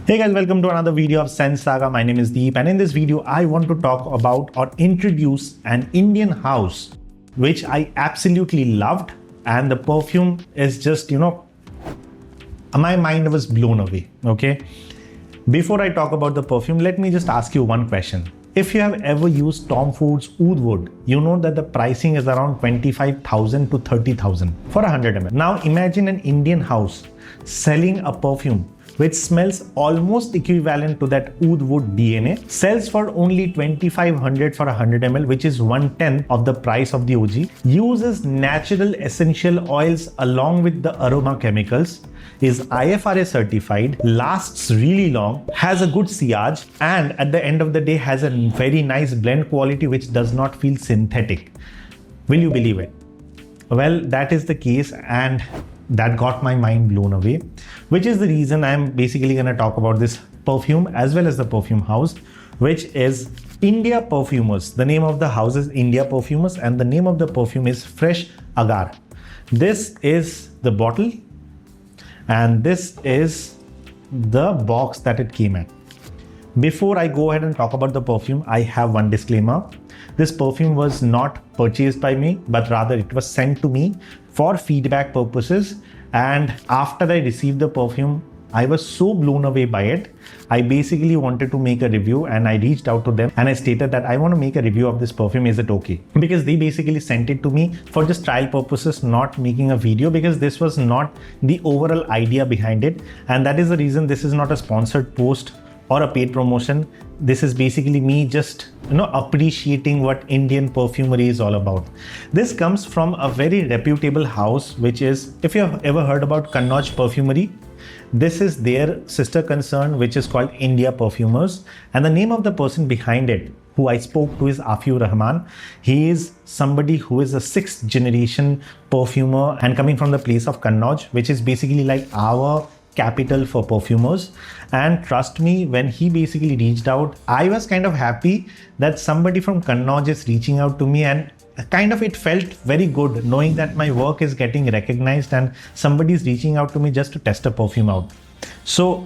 Hey guys, welcome to another video of Sense Saga. My name is Deep, and in this video I want to talk about or introduce an Indian house which I absolutely loved, and the perfume is just, my mind was blown away. Okay, before I talk about the perfume, let me just ask you one question. If you have ever used Tom Ford's Oud Wood, you know that the pricing is around 25,000 to 30,000 for 100 ml. Now imagine an Indian house selling a perfume which smells almost equivalent to that Oud Wood DNA, sells for only 2,500 for 100 ml, which is 1/10 of the price of the OG, uses natural essential oils along with the aroma chemicals, is IFRA certified, lasts really long, has a good sillage, and at the end of the day has a very nice blend quality which does not feel synthetic. Will you believe it? Well, that is the case, and that got my mind blown away, which is the reason I'm basically going to talk about this perfume as well as the perfume house, which is India Perfumers. The name of the house is India Perfumers, and the name of the perfume is Fresh Agar. This is the bottle, and this is the box that it came in. Before I go ahead and talk about the perfume, I have one disclaimer. This perfume was not purchased by me, but rather it was sent to me for feedback purposes. And after I received the perfume, I was so blown away by it. I basically wanted to make a review, and I reached out to them and I stated that I want to make a review of this perfume. Is it okay? Because they basically sent it to me for just trial purposes, not making a video, because this was not the overall idea behind it. And that is the reason this is not a sponsored post or a paid promotion. This is basically me just appreciating what Indian perfumery is all about. This comes from a very reputable house, which is, if you have ever heard about Kannauj Perfumery, this is their sister concern, which is called India Perfumers. And the name of the person behind it, who I spoke to, is Afiur Rahman. He is somebody who is a 6th generation perfumer and coming from the place of Kannauj, which is basically like our capital for perfumers. And trust me, when he basically reached out, I was kind of happy that somebody from Kannauj is reaching out to me, and kind of it felt very good knowing that my work is getting recognized and somebody is reaching out to me just to test a perfume out. So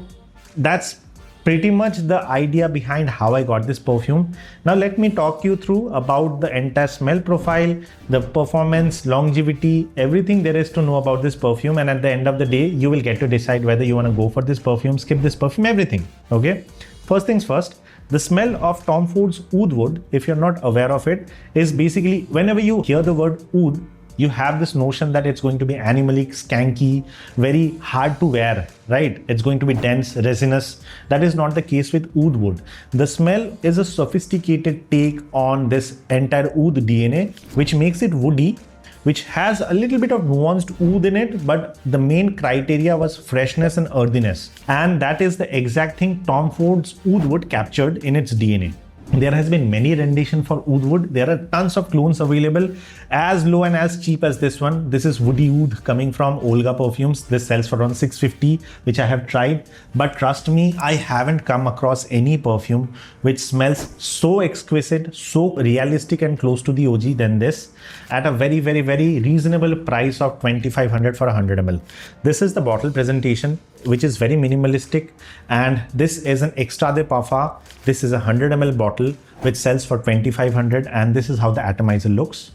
that's pretty much the idea behind how I got this perfume. Now let me talk you through about the entire smell profile, the performance, longevity, everything there is to know about this perfume. And at the end of the day, you will get to decide whether you want to go for this perfume, skip this perfume, everything. Okay. First things first, the smell of Tom Ford's Oud Wood, if you're not aware of it, is basically whenever you hear the word oud, you have this notion that it's going to be animalic, skanky, very hard to wear, right? It's going to be dense, resinous. That is not the case with Oud Wood. The smell is a sophisticated take on this entire oud DNA, which makes it woody, which has a little bit of nuanced oud in it, but the main criteria was freshness and earthiness. And that is the exact thing Tom Ford's Oud Wood captured in its DNA. There has been many renditions for Oud Wood. There are tons of clones available, as low and as cheap as this one. This is Woody Oud coming from Olga Perfumes. This sells for around 650, which I have tried. But trust me, I haven't come across any perfume which smells so exquisite, so realistic and close to the OG than this, at a very, very, very reasonable price of 2,500 for 100 ml. This is the bottle presentation, which is very minimalistic, and this is an Extra de Parfum. This is a 100 ml bottle which sells for 2,500, and this is how the atomizer looks.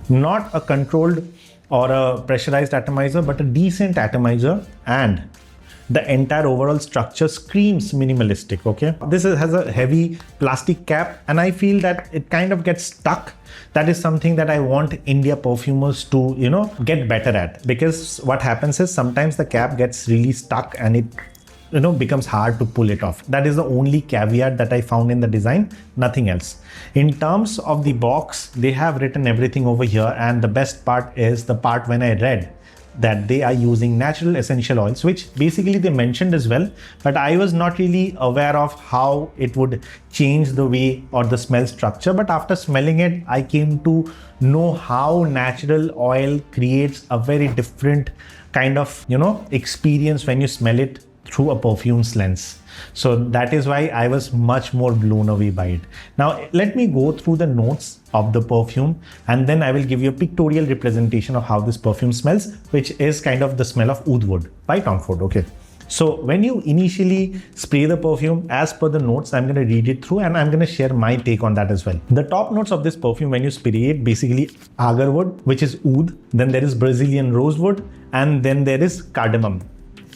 Not a controlled or a pressurized atomizer, but a decent atomizer, and the entire overall structure screams minimalistic. Okay, this has a heavy plastic cap, and I feel that it kind of gets stuck. That is something that I want India perfumers to get better at, because what happens is sometimes the cap gets really stuck and it becomes hard to pull it off. That is the only caveat that I found in the design, nothing else. In terms of the box, they have written everything over here, and the best part is the part when I read that they are using natural essential oils, which basically they mentioned as well, but I was not really aware of how it would change the way or the smell structure. But after smelling it, I came to know how natural oil creates a very different kind of experience when you smell it through a perfume's lens. So that is why I was much more blown away by it. Now let me go through the notes of the perfume, and then I will give you a pictorial representation of how this perfume smells, which is kind of the smell of Oud Wood by Tom Ford. Okay. So when you initially spray the perfume, as per the notes, I'm going to read it through and I'm going to share my take on that as well. The top notes of this perfume when you spray it, basically agarwood, which is oud, then there is Brazilian rosewood, and then there is cardamom.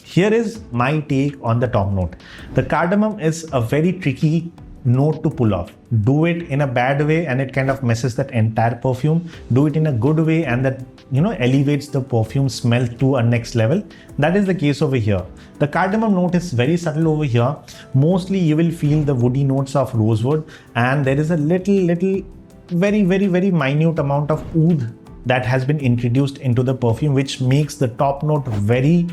Here is my take on the top note. The cardamom is a very tricky note to pull off. Do it in a bad way and it kind of messes that entire perfume. Do it in a good way and that, elevates the perfume smell to a next level. That is the case over here. The cardamom note is very subtle over here. Mostly you will feel the woody notes of rosewood, and there is a little, very minute amount of oud that has been introduced into the perfume, which makes the top note very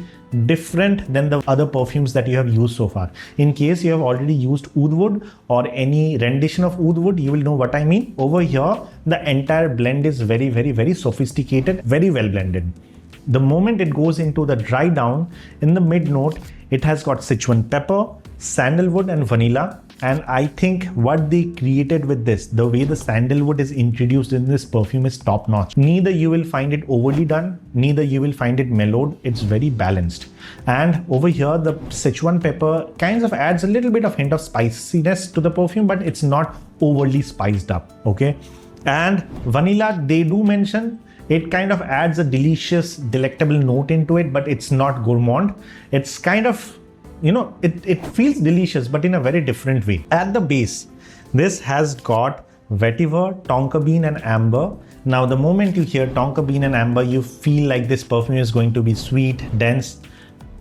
different than the other perfumes that you have used so far. In case you have already used oud wood or any rendition of oud wood, you will know what I mean. Over here, the entire blend is very sophisticated, very well blended. The moment it goes into the dry down, in the mid note, it has got Sichuan pepper, sandalwood and vanilla. And I think what they created with this, the way the sandalwood is introduced in this perfume is top notch. Neither you will find it overly done, neither you will find it mellowed. It's very balanced. And over here, the Sichuan pepper kind of adds a little bit of hint of spiciness to the perfume, but it's not overly spiced up, okay? And vanilla, they do mention, it kind of adds a delicious, delectable note into it, but it's not gourmand. It's kind of, it feels delicious, but in a very different way. At the base, this has got vetiver, tonka bean and amber. Now, the moment you hear tonka bean and amber, you feel like this perfume is going to be sweet, dense.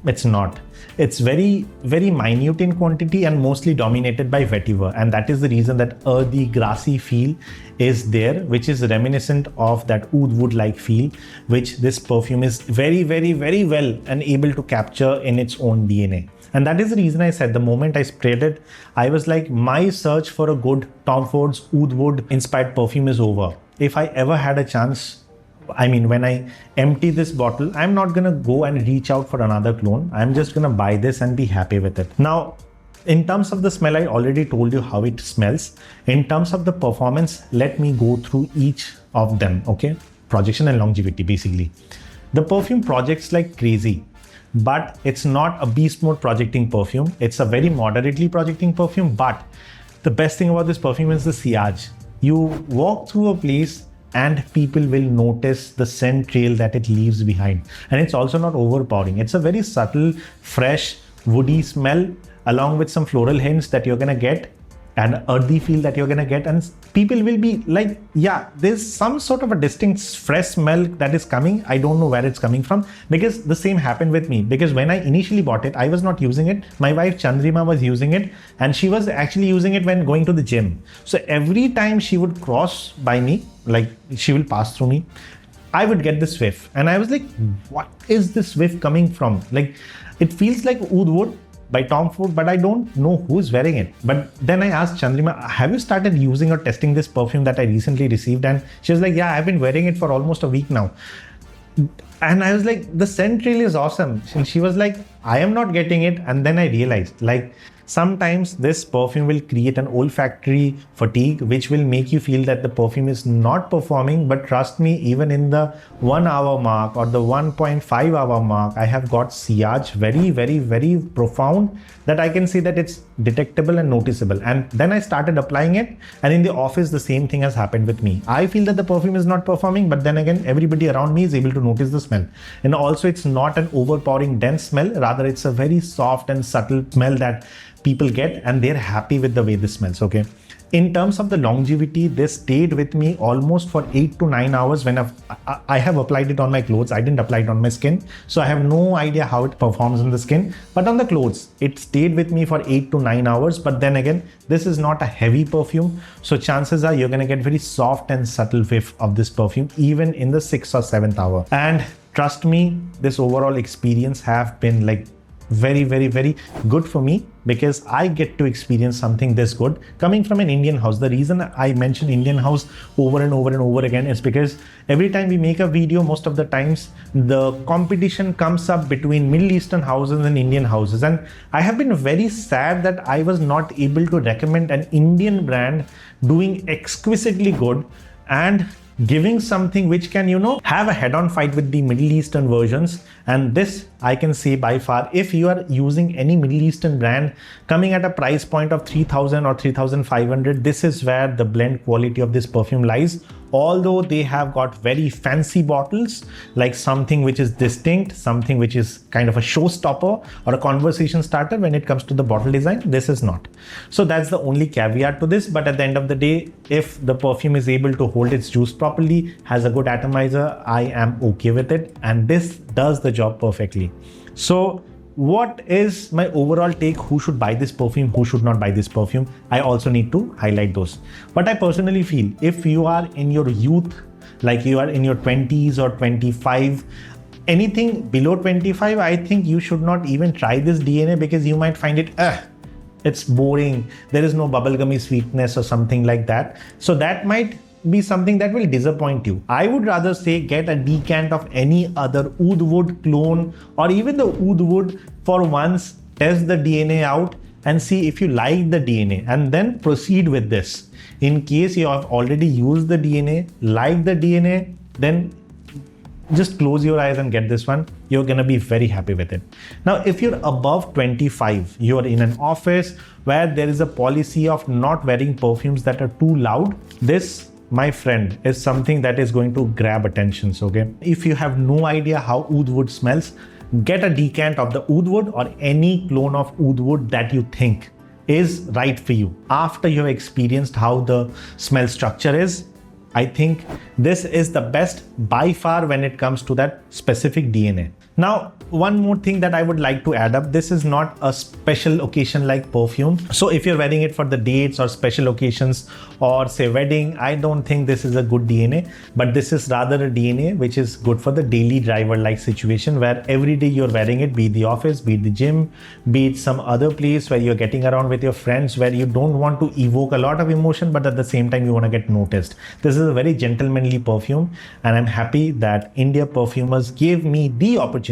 It's not. It's very minute in quantity and mostly dominated by vetiver. And that is the reason that earthy, grassy feel is there, which is reminiscent of that oud wood-like feel, which this perfume is very well and able to capture in its own DNA. And that is the reason I said the moment I sprayed it, I was like, my search for a good Tom Ford's oud wood inspired perfume is over. If I ever had a chance, when I empty this bottle, I'm not gonna go and reach out for another clone. I'm just gonna buy this and be happy with it. Now, in terms of the smell, I already told you how it smells. In terms of the performance, let me go through each of them, okay? Projection and longevity, basically. The perfume projects like crazy, but it's not a beast mode projecting perfume. It's a very moderately projecting perfume, but the best thing about this perfume is the sillage. You walk through a place and people will notice the scent trail that it leaves behind. And it's also not overpowering. It's a very subtle, fresh, woody smell along with some floral hints that you're gonna get and earthy feel that you're gonna get, and people will be like, yeah, there's some sort of a distinct fresh smell that is coming. I don't know where it's coming from, because the same happened with me, because when I initially bought it, I was not using it. My wife Chandrima was using it, and she was actually using it when going to the gym. So every time she would cross by me, like she will pass through me, I would get this whiff, and I was like, what is this whiff coming from? Like, it feels like oud wood by Tom Ford, but I don't know who's wearing it. But then I asked Chandrima, have you started using or testing this perfume that I recently received? And she was like, yeah, I've been wearing it for almost a week now. And I was like, the scent really is awesome. And she was like, I am not getting it. And then I realized, like, sometimes this perfume will create an olfactory fatigue, which will make you feel that the perfume is not performing. But trust me, even in the 1 hour mark or the 1.5 hour mark, I have got sillage very profound that I can say that it's detectable and noticeable. And then I started applying it, and in the office, the same thing has happened with me. I feel that the perfume is not performing, but then again, everybody around me is able to notice the smell. And also, it's not an overpowering dense smell. Rather, it's a very soft and subtle smell that people get, and they're happy with the way this smells, okay? In terms of the longevity, this stayed with me almost for 8 to 9 hours when I have applied it on my clothes. I didn't apply it on my skin, so I have no idea how it performs on the skin. But on the clothes, it stayed with me for 8 to 9 hours. But then again, this is not a heavy perfume, so chances are you're gonna get very soft and subtle whiff of this perfume even in the 6th or 7th hour. And trust me, this overall experience have been like very good for me, because I get to experience something this good coming from an Indian house. The reason I mention Indian house over and over again is because every time we make a video, most of the times the competition comes up between Middle Eastern houses and Indian houses, and I have been very sad that I was not able to recommend an Indian brand doing exquisitely good and giving something which can, have a head-on fight with the Middle Eastern versions. And this I can say by far, if you are using any Middle Eastern brand coming at a price point of 3000 or 3500, this is where the blend quality of this perfume lies. Although they have got very fancy bottles, like something which is distinct, something which is kind of a showstopper or a conversation starter when it comes to the bottle design, this is not. So that's the only caveat to this. But at the end of the day, if the perfume is able to hold its juice properly, has a good atomizer, I am okay with it. And this does the job perfectly. So what is my overall take? Who should buy this perfume? Who should not buy this perfume? I also need to highlight those. But I personally feel if you are in your youth, like you are in your 20s or 25, anything below 25, I think you should not even try this DNA, because you might find it, it's boring. There is no bubblegummy sweetness or something like that. So that might be something that will disappoint you. I would rather say get a decant of any other oud wood clone, or even the oud wood for once, test the DNA out and see if you like the DNA, and then proceed with this. In case you have already used the DNA, like the DNA, then just close your eyes and get this one. You're gonna be very happy with it. Now, if you're above 25, you're in an office where there is a policy of not wearing perfumes that are too loud, this, my friend, is something that is going to grab attentions, okay? If you have no idea how oud wood smells, get a decant of the oud wood or any clone of oud wood that you think is right for you. After you have experienced how the smell structure is, I think this is the best by far when it comes to that specific DNA. Now, one more thing that I would like to add up, this is not a special occasion like perfume. So if you're wearing it for the dates or special occasions or say wedding, I don't think this is a good DNA, but this is rather a DNA which is good for the daily driver like situation where every day you're wearing it, be it the office, be it the gym, be it some other place where you're getting around with your friends, where you don't want to evoke a lot of emotion, but at the same time you want to get noticed. This is a very gentlemanly perfume, and I'm happy that India perfumers gave me the opportunity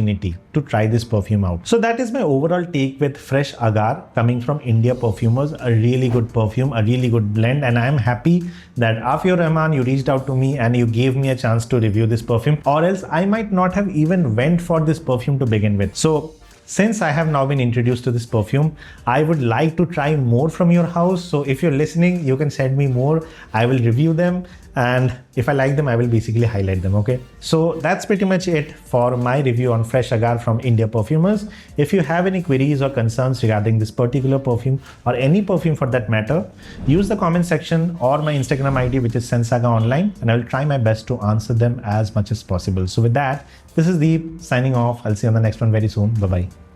to try this perfume out. So that is my overall take with Fresh Agar coming from India perfumers. A really good perfume, a really good blend, and I am happy that Afia Rahman, you reached out to me and you gave me a chance to review this perfume, or else I might not have even went for this perfume to begin with. So since I have now been introduced to this perfume, I would like to try more from your house. So if you're listening, you can send me more. I will review them, and if I like them, I will basically highlight them, okay? So that's pretty much it for my review on Fresh Agar from India perfumers. If you have any queries or concerns regarding this particular perfume or any perfume for that matter, use the comment section or my Instagram ID, which is Scentsaga Online, and I will try my best to answer them as much as possible. So with that, this is Deep signing off. I'll see you on the next one very soon. Bye-bye.